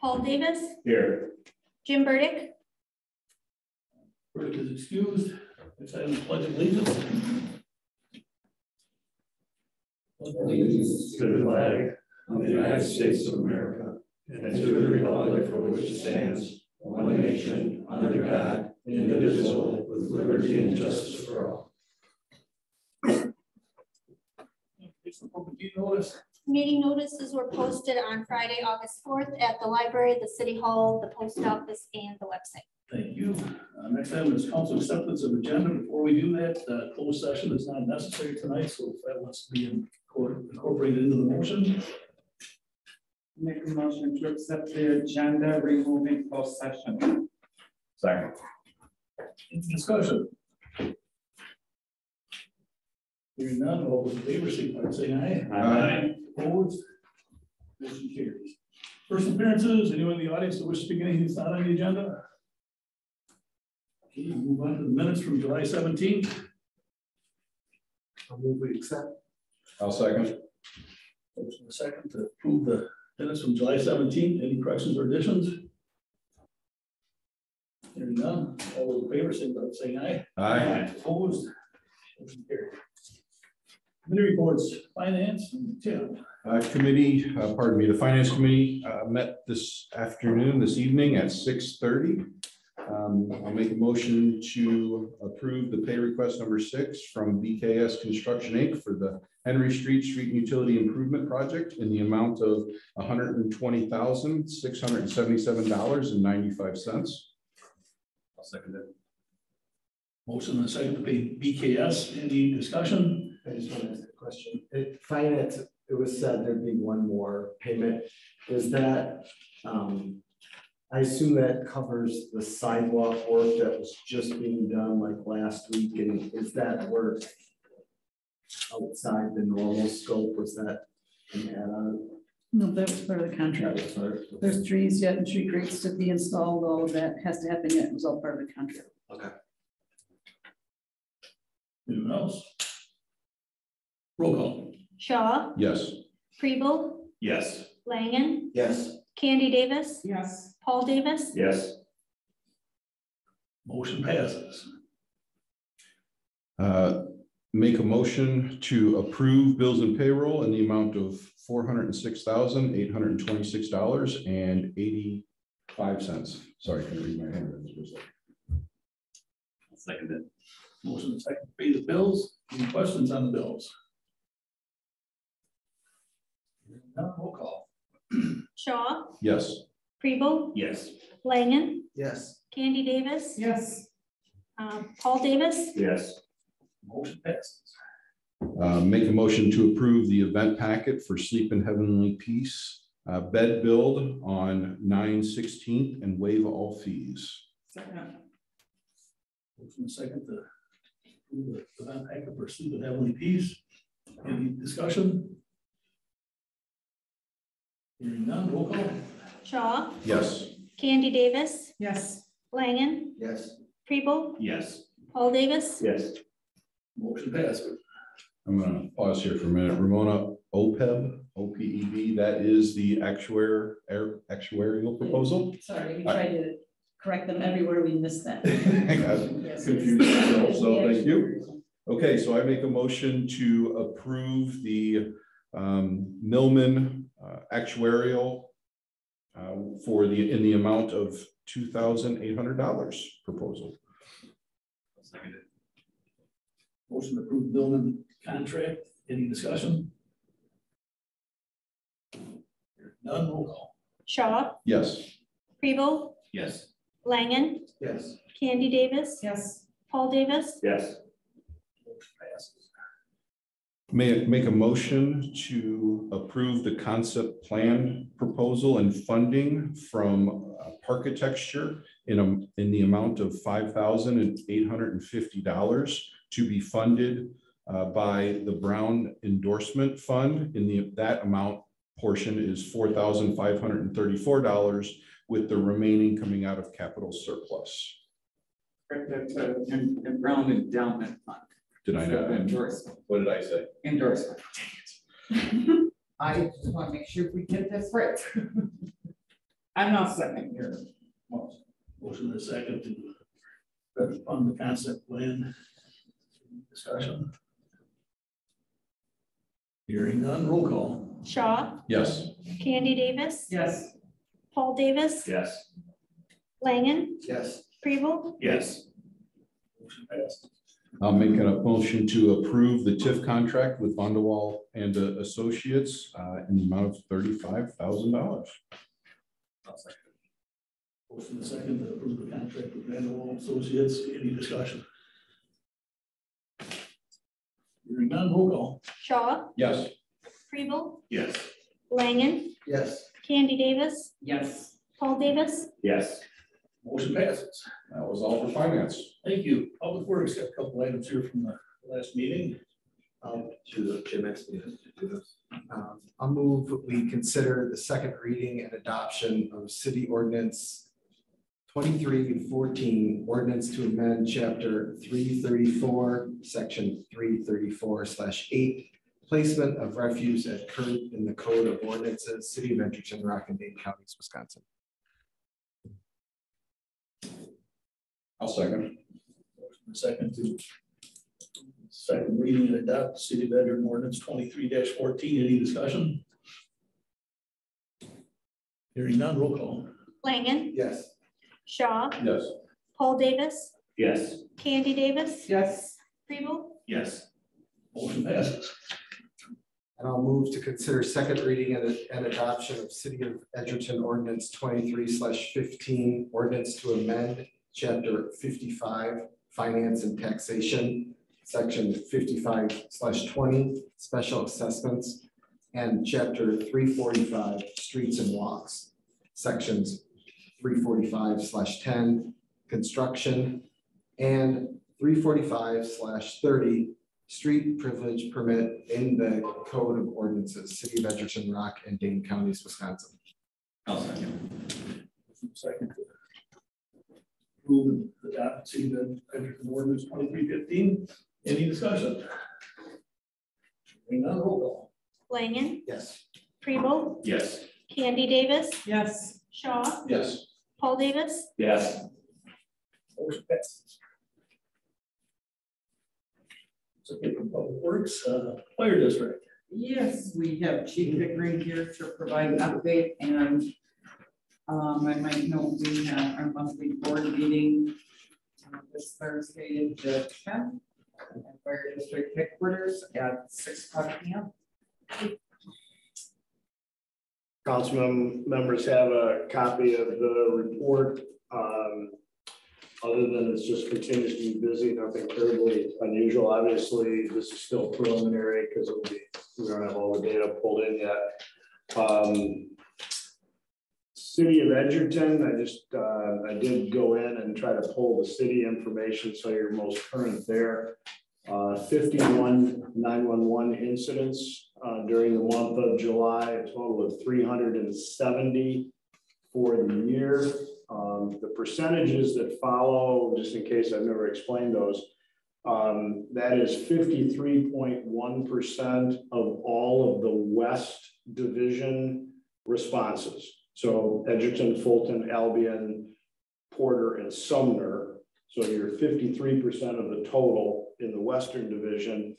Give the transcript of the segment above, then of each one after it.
Paul Davis, Here. Jim Burdick. Burdick is excused. Next item is pledge of allegiance. Allegiance to the flag of the United States of America and to the republic for which it stands, one nation, under God, indivisible, with liberty and justice for all. Meeting notices were posted on Friday, August 4th at the library, the city hall, the post office, and the website. Thank you. Next item is council acceptance of agenda. Before we do that, closed session is not necessary tonight, so if that wants to be incorporated into the motion. Make a motion to accept the agenda, removing closed session. Second. Discussion. Hearing none, all those in favor, signify by saying aye. Aye. Opposed? Motion carries. First appearances, anyone in the audience that wishes to speak anything that's not on the agenda? Okay, we'll move on to the minutes from July 17th. I'll move we accept. I'll second. Motion a second to approve the minutes from July 17th. Any corrections or additions? Hearing none, all those in favor, signify by saying aye. Aye. Opposed? Motion carries. Committee reports, finance, and Tim. The finance committee met this evening at 6:30. I'll make a motion to approve the pay request number 6 from BKS Construction Inc. for the Henry Street Utility Improvement Project in the amount of $120,677.95. I'll second it. Motion and a second to pay BKS. Any discussion? I just want to ask a question. Finance, it was said there'd be one more payment. Is that, I assume that covers the sidewalk work that was just being done like last week, and is that work outside the normal scope? Was that an add-on? No, that was part of the contract. There's trees yet and tree grates to be installed. All of that has to happen yet. It was all part of the contract. Okay. Anyone else? Roll call. Shaw, Yes. Preble, Yes. Langen, Yes. Candy Davis, Yes. Paul Davis, Yes. Motion passes. Make a motion to approve bills and payroll in the amount of $406,826.85. Sorry, I can't read my handwriting. I'll second it. Motion and second to pay the bills. Any questions on the bills? None, roll call. Shaw, Yes. Preble, Yes. Langen, Yes. Candy Davis, Yes. Paul Davis, Yes. Motion passes. Make a motion to approve the event packet for Sleep in Heavenly Peace bed build on 9/16 and waive all fees. Second. Motion and second to approve the event packet for Sleep in Heavenly Peace. Any discussion? Hearing none, roll call. Shaw, Yes. Candy Davis, Yes. Langen, Yes. Preble, Yes. Paul Davis, Yes. Motion passes. I'm going to pause here for a minute. Ramona, OPEB, OPEB, that is the actuarial proposal. Sorry, we tried to correct them everywhere. We missed that. I got confused myself, so thank you. Okay, so I make a motion to approve the Millman actuarial in the amount of $2,800 proposal. I'll second it. Motion to approve building contract. Any discussion? None, roll call. Shaw, Yes. Preble, Yes. Langen, Yes. Candy Davis, Yes. Paul Davis, Yes. Motion passes. May I make a motion to approve the concept plan proposal and funding from Parkitecture in the amount of $5,850 to be funded by the Brown Endorsement Fund. That amount portion is $4,534, with the remaining coming out of capital surplus. That's a Brown Endowment Fund. Did I know? Endorsement. What did I say? Endorsement. I just want to make sure we get this right. I'm not second here. Motion is second to fund the concept plan. Discussion. Hearing none, roll call. Shaw, Yes. Candy Davis, Yes. Paul Davis, Yes. Langen, Yes. Preble, Yes. Motion passed. I'll make a motion to approve the TIF contract with Vonderwall and Associates in the amount of $35,000. Motion is second to approve the contract with Vanderwall Associates. Any discussion? Hearing none, roll call. Shaw, Yes. Preble, Yes. Langen, Yes. Candy Davis, Yes. Paul Davis, Yes. Motion passes. That was all for finance. Thank you. Public Works got a couple items here from the last meeting. I'll do the Jim Exton to do this. I'll move we consider the second reading and adoption of city ordinance 2314, ordinance to amend chapter 334, section 334/8, placement of refuse at curb in the code of ordinances, city of Edgerton, Rock and Dane counties, Wisconsin. I'll second. Motion is second to second reading and adopt the City of Edgerton ordinance 23-14. Any discussion? Hearing none, roll call. Langen, Yes. Shaw, Yes. Paul Davis, Yes. Candy Davis, Yes. Preble, Yes. Motion passes. And I'll move to consider second reading and adoption of City of Edgerton ordinance 23/15, ordinance to amend chapter 55, finance and taxation, section 55/20, special assessments, and chapter 345, streets and walks, sections 345/10, construction, and 345/30, street privilege permit in the code of ordinances, city of Edgerton, Rock and Dane counties, Wisconsin. I'll second. Second. Approve and adopt City of Edgerton ordinance 2315. Any discussion? Hearing none, roll call. Langen, Yes. Preble, Yes. Candy Davis, Yes. Shaw, Yes. Paul Davis, Yes. Motion passes. Okay, from Public Works, Fire District. Yes, we have Chief Pickering here to provide an update, and I might note we have our monthly board meeting this Thursday, the 10th, at Fire District headquarters at 6:00 p.m. Council members have a copy of the report. Other than it's just continues to be busy, nothing terribly unusual. Obviously, this is still preliminary because we don't have all the data pulled in yet. City of Edgerton, I did go in and try to pull the city information so you're most current there. 51 911 incidents during the month of July, a total of 370 for the year. The percentages that follow, just in case I've never explained those, that is 53.1% of all of the West Division responses. So Edgerton, Fulton, Albion, Porter, and Sumner. So you're 53% of the total in the Western Division.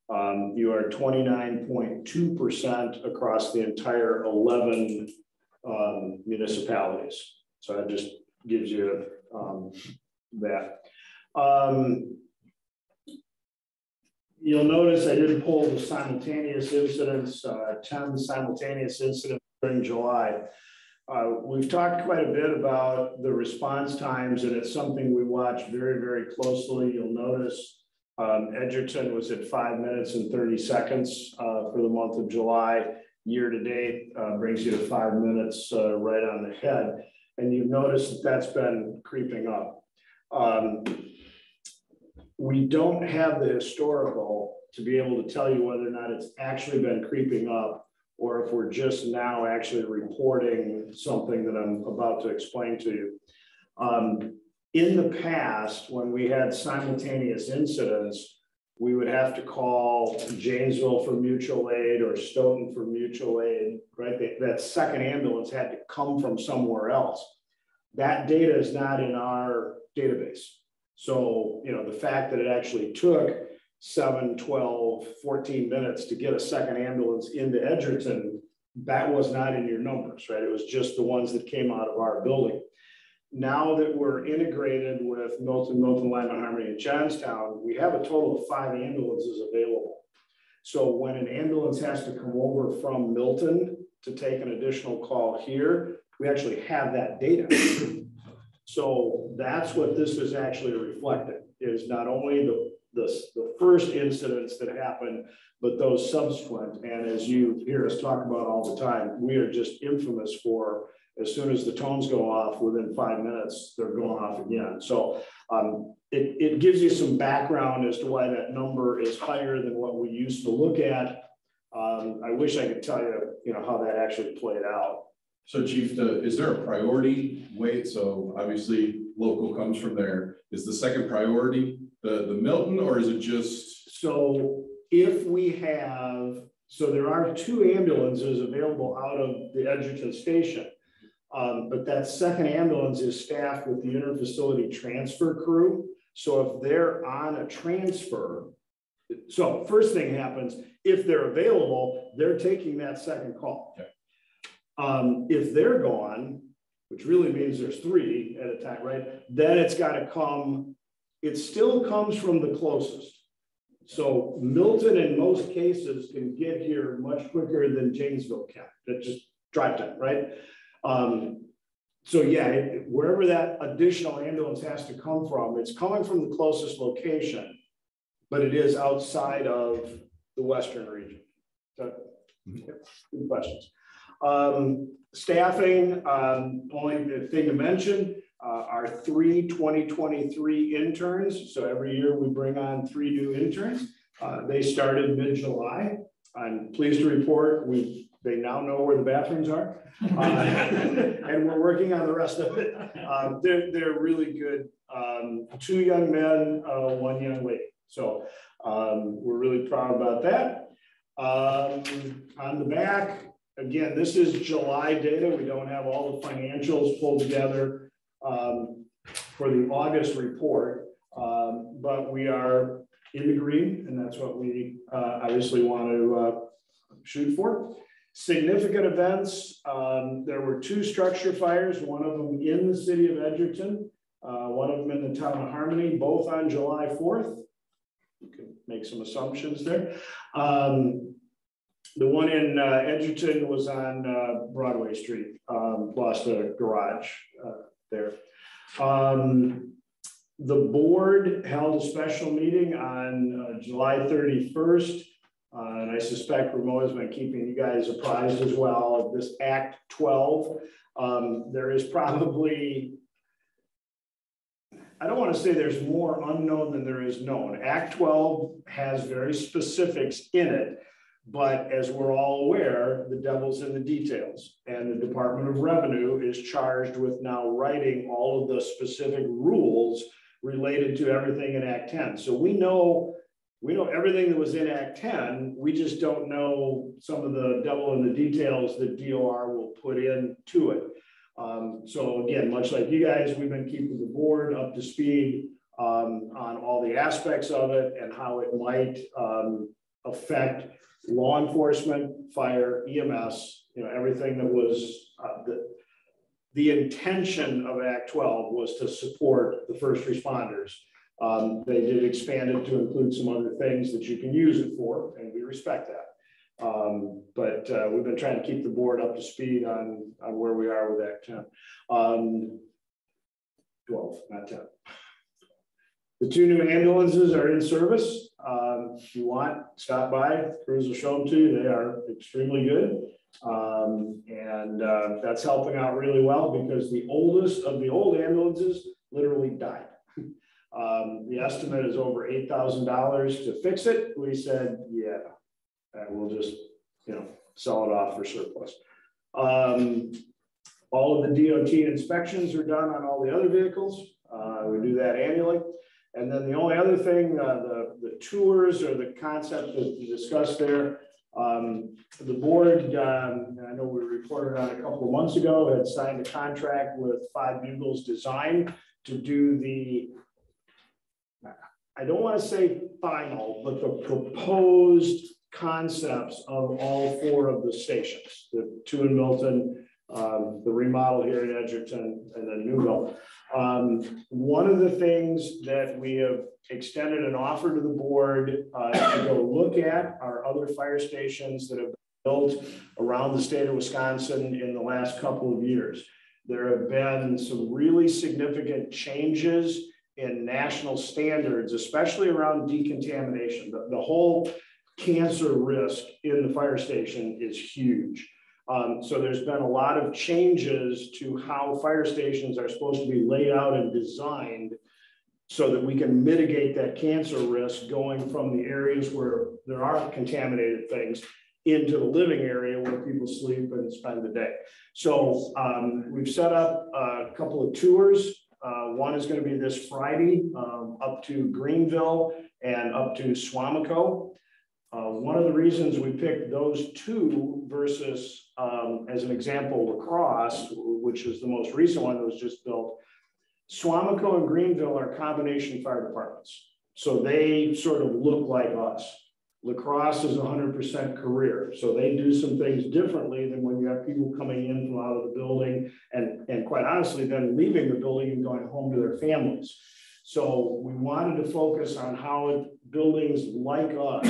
You are 29.2% across the entire 11 municipalities. So that just gives you that. You'll notice I did pull the simultaneous incidents, 10 simultaneous incidents during July. We've talked quite a bit about the response times, and it's something we watch very, very closely. You'll notice Edgerton was at 5 minutes and 30 seconds for the month of July. Year to date brings you to 5 minutes right on the head. And you've noticed that that's been creeping up. We don't have the historical to be able to tell you whether or not it's actually been creeping up or if we're just now actually reporting something that I'm about to explain to you. In the past, when we had simultaneous incidents, we would have to call Janesville for mutual aid or Stoughton for mutual aid, right? That second ambulance had to come from somewhere else. That data is not in our database. So, you know, the fact that it actually took 7, 12, 14 minutes to get a second ambulance into Edgerton, that was not in your numbers, right? It was just the ones that came out of our building. Now that we're integrated with Milton, Lima, Harmony, and Johnstown, we have a total of 5 ambulances available. So when an ambulance has to come over from Milton to take an additional call here, we actually have that data. So that's what this is actually reflecting, is not only the first incidents that happened, but those subsequent. And as you hear us talk about all the time, we are just infamous for, as soon as the tones go off, within 5 minutes, they're going off again. So it gives you some background as to why that number is higher than what we used to look at. I wish I could tell you, you know, how that actually played out. So Chief, is there a priority weight? So obviously local comes from there. Is the second priority the Milton, or is it just? So if we have, so there are 2 ambulances available out of the Edgerton station. But that second ambulance is staffed with the interfacility transfer crew. So if they're on a transfer, so first thing happens, if they're available, they're taking that second call. Okay. If they're gone, which really means there's 3 at a time, right? Then it's got to come, it still comes from the closest. So Milton in most cases can get here much quicker than Janesville can. That's just drive time, right? So yeah, wherever that additional ambulance has to come from, it's coming from the closest location, but it is outside of the Western region. So, good questions. Staffing, only thing to mention, our 3 2023 interns. So every year we bring on 3 new interns. They started mid-July. I'm pleased to report they now know where the bathrooms are, and we're working on the rest of it. They're really good. 2 young men, 1 young lady. So we're really proud about that. On the back, again, this is July data. We don't have all the financials pulled together for the August report, but we are in the green, and that's what we obviously want to shoot for. Significant events. There were 2 structure fires, one of them in the city of Edgerton, one of them in the town of Harmony, both on July 4th. You can make some assumptions there. The one in Edgerton was on Broadway Street, lost a garage there. The board held a special meeting on July 31st. And I suspect Ramon has been keeping you guys apprised as well of this Act 12. There is probably, I don't want to say there's more unknown than there is known. Act 12 has very specifics in it, but as we're all aware, the devil's in the details. And the Department of Revenue is charged with now writing all of the specific rules related to everything in Act 10. So we know everything that was in Act 10, we just don't know some of the devil in the details that DOR will put into it. So again, much like you guys, we've been keeping the board up to speed on all the aspects of it and how it might affect law enforcement, fire, EMS, you know, everything that was the intention of Act 12 was to support the first responders. They did expand it to include some other things that you can use it for, and we respect that. But we've been trying to keep the board up to speed on where we are with Act 10. 12, not 10. The 2 new ambulances are in service. If you want, stop by. Crews will show them to you. They are extremely good. And that's helping out really well because the oldest of the old ambulances literally died. The estimate is over $8,000 to fix it. We said, yeah, we'll just, you know, sell it off for surplus. All of the DOT inspections are done on all the other vehicles. We do that annually. And then the only other thing, the tours or the concept that we discussed there, the board, I know we reported on a couple of months ago, had signed a contract with Five Bugles Design to do the, I don't want to say final, but the proposed concepts of all 4 of the stations, the 2 in Milton, the remodel here in Edgerton, and then Newville. One of the things that we have extended an offer to the board to go look at are other fire stations that have been built around the state of Wisconsin in the last couple of years. There have been some really significant changes in national standards, especially around decontamination. The whole cancer risk in the fire station is huge. So there's been a lot of changes to how fire stations are supposed to be laid out and designed so that we can mitigate that cancer risk going from the areas where there are contaminated things into the living area where people sleep and spend the day. So we've set up a couple of tours. One is going to be this Friday up to Greenville and up to Swamico. One of the reasons we picked those 2 versus, as an example, La Crosse, which is the most recent one that was just built. Swamico and Greenville are combination fire departments. So they sort of look like us. La Crosse is 100% career. So they do some things differently than when you have people coming in from out of the building and quite honestly, then leaving the building and going home to their families. So we wanted to focus on how buildings like us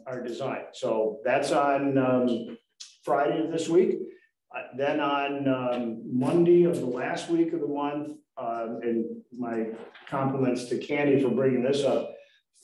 are designed. So that's on Friday of this week. Then on Monday of the last week of the month, and my compliments to Candy for bringing this up,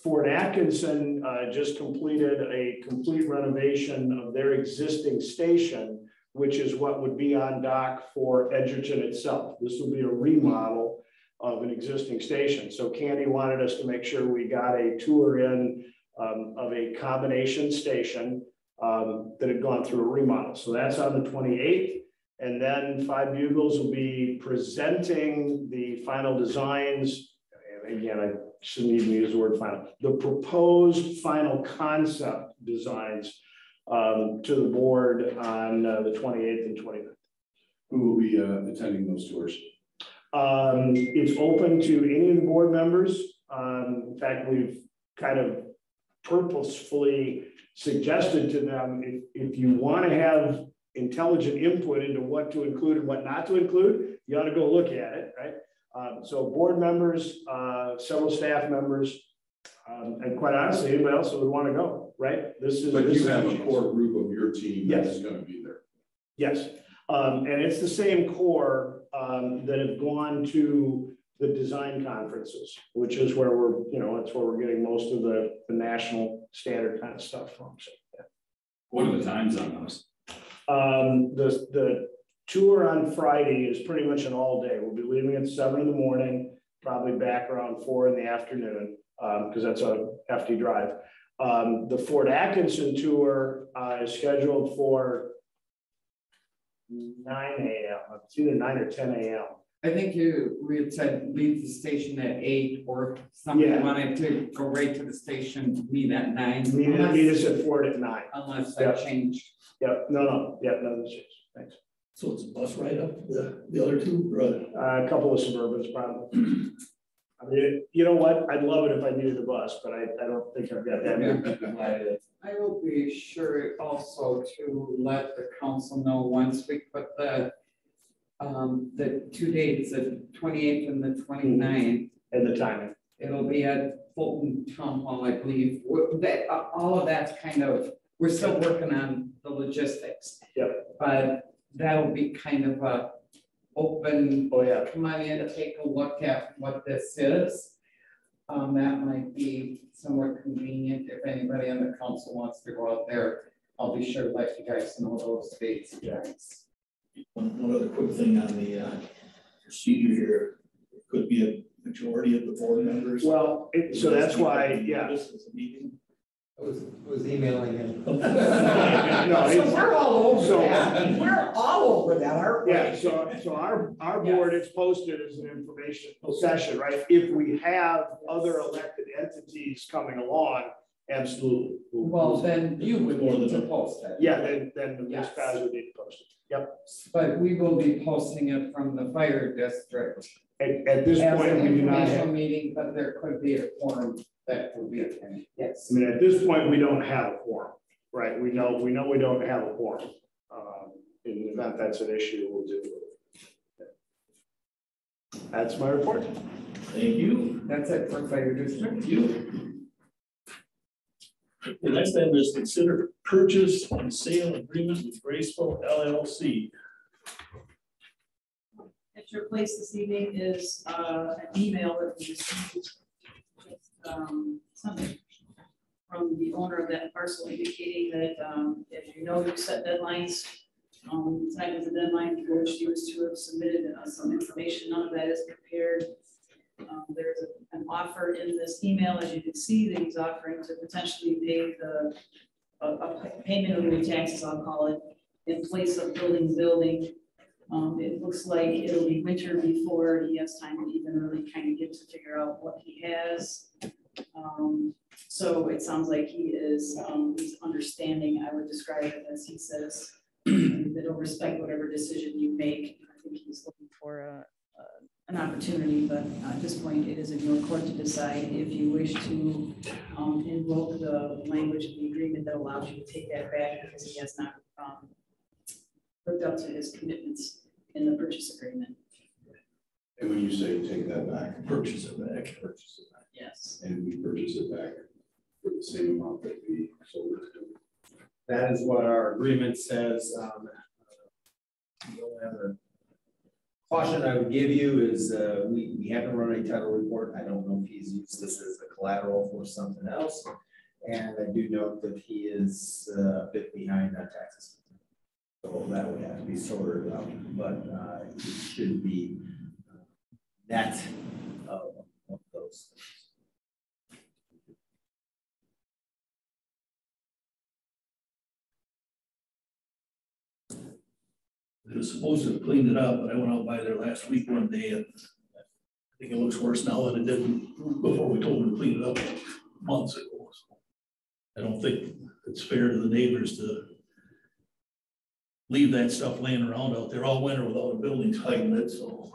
Fort Atkinson just completed a complete renovation of their existing station, which is what would be on dock for Edgerton itself. This will be a remodel of an existing station. So Candy wanted us to make sure we got a tour in of a combination station that had gone through a remodel. So that's on the 28th. And then Five Bugles will be presenting the final designs. And again, I shouldn't even use the word final. The proposed final concept designs to the board on the 28th and 29th. Who will be attending those tours? It's open to any of the board members. In fact, we've kind of purposefully suggested to them, if you want to have intelligent input into what to include and what not to include, you ought to go look at it, right? So board members, several staff members, and quite honestly, anybody else that would want to go, right? But you have a core group of your team that Yes. is going to be there. Yes, and it's the same core that have gone to the design conferences, which is where we're, that's where we're getting most of the national standard kind of stuff from. So, yeah. What are the times on those? The tour on Friday is pretty much an all day. We'll be leaving at 7 in the morning, probably back around 4 in the afternoon, because that's a hefty drive. The Fort Atkinson tour is scheduled for 9 a.m. It's either 9 or 10 a.m. I think we had said leave the station at 8, or somebody wanted to go right to the station, meet at 9. Meet us at Fort at 9. Unless that changed. Yep, no, nothing's changed. Thanks. So it's a bus ride up the other 2, or A couple of Suburbans probably. I mean, you know what? I'd love it if I needed a bus, but I don't think I've got that many. I will be sure also to let the council know once we put the 2 dates, the 28th and the 29th. And the timing. It'll be at Fulton Town Hall, I believe. All of that's kind of, we're still working on the logistics. Yep. But that'll be kind of a open, Oh yeah. come on in to take a look at what this is. That might be somewhat convenient if anybody on the council wants to go out there. I'll be sure to let you guys know those dates. Yes. one other quick thing on the procedure here. It could be a majority of the board members. Well, so that's why, yeah. This is a meeting. was emailing him. No, So it's- we're all over so- that. We're all over that, aren't we? Yeah, so our board, it's posted as an information session, right? If we have other elected entities coming along, absolutely. Well, then you would need to post it. Yeah, then the Yes. municipalities would need to post it. Yep. But we will be posting it from the fire district. At this As point, an we do not informational have, meeting, but there could be a quorum that would be attended. Yes. I mean, at this point, we don't have a quorum, right? We know we don't have a quorum. In the event that's an issue, we'll do it. That's my report. Thank you. That's it for fire district. Thank you. The next item is consider purchase and sale agreement with Graceful LLC. At your place this evening is an email that we received something from the owner of that parcel indicating that, as you know, you set deadlines. Tonight was the deadline for which he was to have submitted some information. None of that is prepared. There's an offer in this email, as you can see, that he's offering to potentially pay a payment of the taxes, I'll call it, in place of building the building. It looks like it'll be winter before he has time to even really kind of get to figure out what he has. So it sounds like he is, he's understanding, I would describe it as he says, that he'll respect whatever decision you make. I think he's looking for an opportunity, but at this point, it is in your court to decide if you wish to invoke the language of the agreement that allows you to take that back because he has not lived up to his commitments in the purchase agreement. And when you say take that back, Purchase it back. purchase it back, Yes. and we purchase it back for the same amount that we sold it to. That is what our agreement says. The only other caution I would give you is, we haven't run a title report. I don't know if he's used this as a collateral for something else. And I do note that he is a bit behind on taxes. So that would have to be sorted out, but it should be net of those things. It was supposed to have cleaned it up, but I went out by there last week one day and I think it looks worse now than it did before we told them to clean it up months ago. So I don't think it's fair to the neighbors to leave that stuff laying around out there all winter without a building hiding it, so.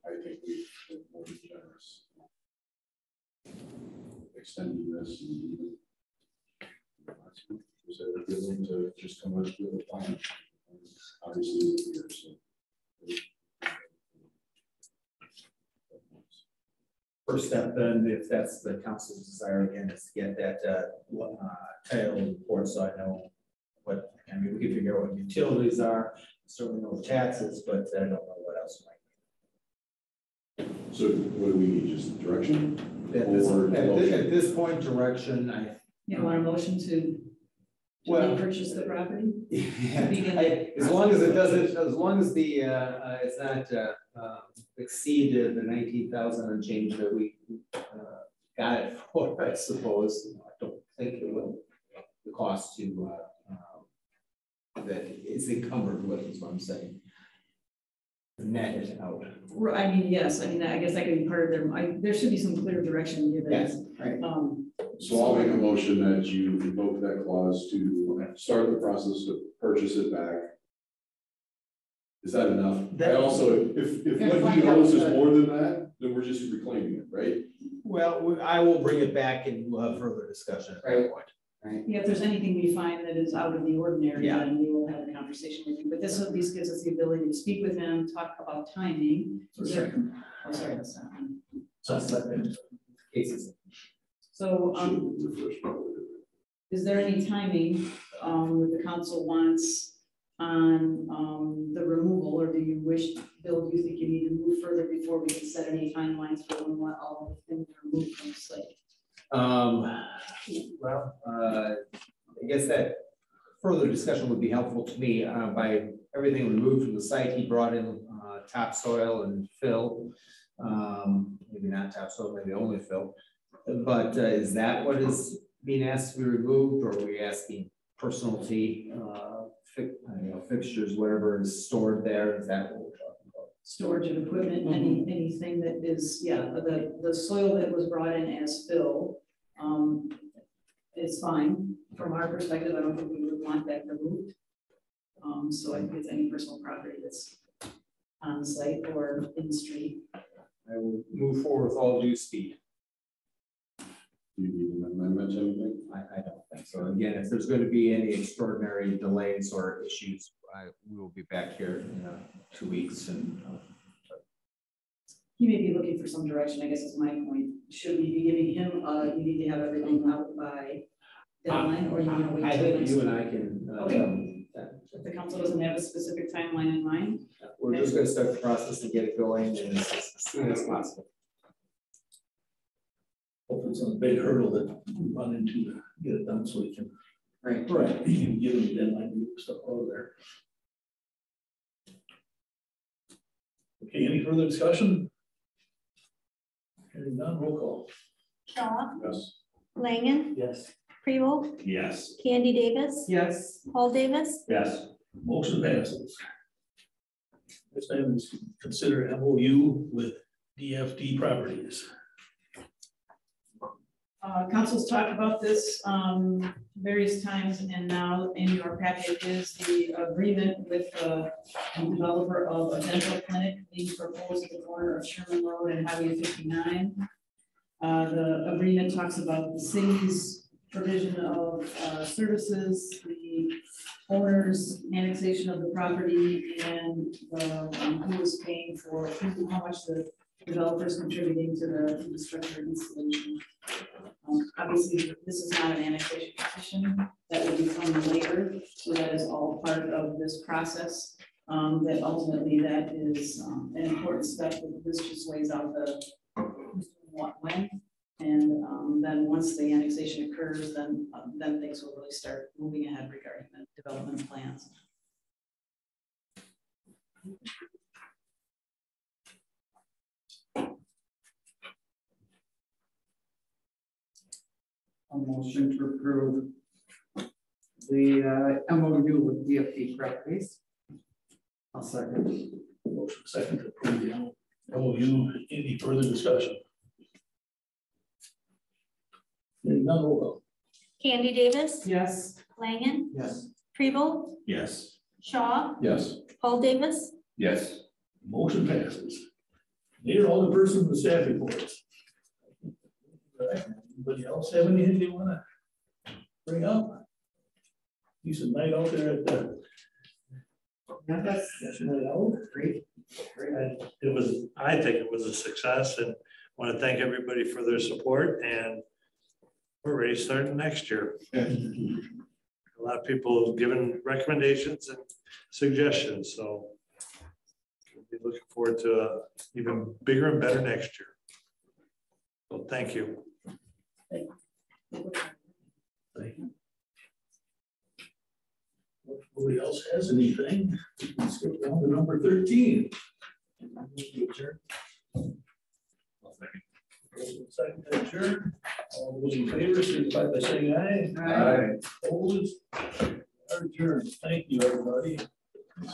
I think we've been more than generous. Extending this. And we said we're willing to just come up with a plan. Obviously, it's here, so. First step then, if that's the council's desire again, is to get that title report, so I know what, I mean, we can figure out what utilities are, certainly know taxes, but I don't know what else might. So what do we need, just direction? At this point, direction, You want a motion to Well- purchase the property? as long as it doesn't, as long as the, it's not exceed the 19,000 and change that we got it for, I suppose. I don't think it will. The cost to that is encumbered with is what I'm saying. Net it out. I mean, yes, I mean, I guess that could be part of there should be some clear direction given. Yes, right. So I'll make a motion that you invoke that clause to start the process to purchase it back. Is that enough? I also, if what he owes is more than that, then we're just reclaiming it, right? Well, I will bring it back and we'll have further discussion at that point. Right. Yeah, if there's anything we find that is out of the ordinary, Yeah. then we will have a conversation with you. But this at least gives us the ability to speak with him, talk about timing. So second. Oh, sorry, that's not. So second. Cases. So, is there any timing that the council wants on the removal, or do you wish, Bill, do you think you need to move further before we can set any timelines for when we want all of the things removed from the site? Well, I guess that further discussion would be helpful to me. By everything removed from the site, he brought in topsoil and fill. Maybe not topsoil, maybe only fill. But is that what is being asked to be removed, or are we asking personality, fixtures, whatever is stored there? Is that what we're talking about? Storage of equipment, anything that is, the soil that was brought in as fill, is fine. From our perspective, I don't think we would want that removed. So I think it's any personal property that's on the site or in the street. I will move forward with all due speed. Do you need an amendment to anything? I don't think so. Again, if there's going to be any extraordinary delays or issues, we will be back here in 2 weeks. And He may be looking for some direction, I guess is my point. Should we be giving him, you need to have everything out by deadline, or you want to wait? I till think next you week? and I can. Okay. If the council doesn't have a specific timeline in mind. We're just going to start the process and get it going as soon as possible. Hopefully it's a big hurdle that we run into to get it done so we can. Right. Right. You can give them a deadline to get stuff over there. Okay, any further discussion? Hearing none, roll call. Shaw, Yes. Langen, Yes. Kribel, Yes. Candy Davis, Yes. Paul Davis, Yes. Motion passes. Next item is consider MOU with DFD Properties. Council's talked about this various times, and now in your packet is the agreement with the developer of a dental clinic being proposed at the corner of Sherman Road and Highway 59. The agreement talks about the city's provision of services, the owner's annexation of the property, and who is paying for, how much the developer is contributing to the infrastructure installation. Obviously, this is not an annexation petition, that will become later, so that is all part of this process. That ultimately that is an important step, that this just lays out the what, when, and then once the annexation occurs, then things will really start moving ahead regarding the development plans. A motion to approve the MOU with DFD Properties. I'll second. Motion second to approve the MOU. Any further discussion? Hearing none, roll call. Candy Davis, Yes. Langen, Yes. Kribel, Yes. Shaw, Yes. Paul Davis, Yes. Motion passes. Mayor, all the person of the staff reports. Anybody else have anything they want to bring up? Decent night out there at the. Great. I think it was a success, and want to thank everybody for their support, and we're ready to start next year. A lot of people have given recommendations and suggestions, so we'll be looking forward to even bigger and better next year. So thank you. Thank you. If nobody else has anything, we can skip down to number 13. Second to adjourn. All those in favor, signify by saying aye. Aye. Opposed? Adjourned. Thank you, everybody.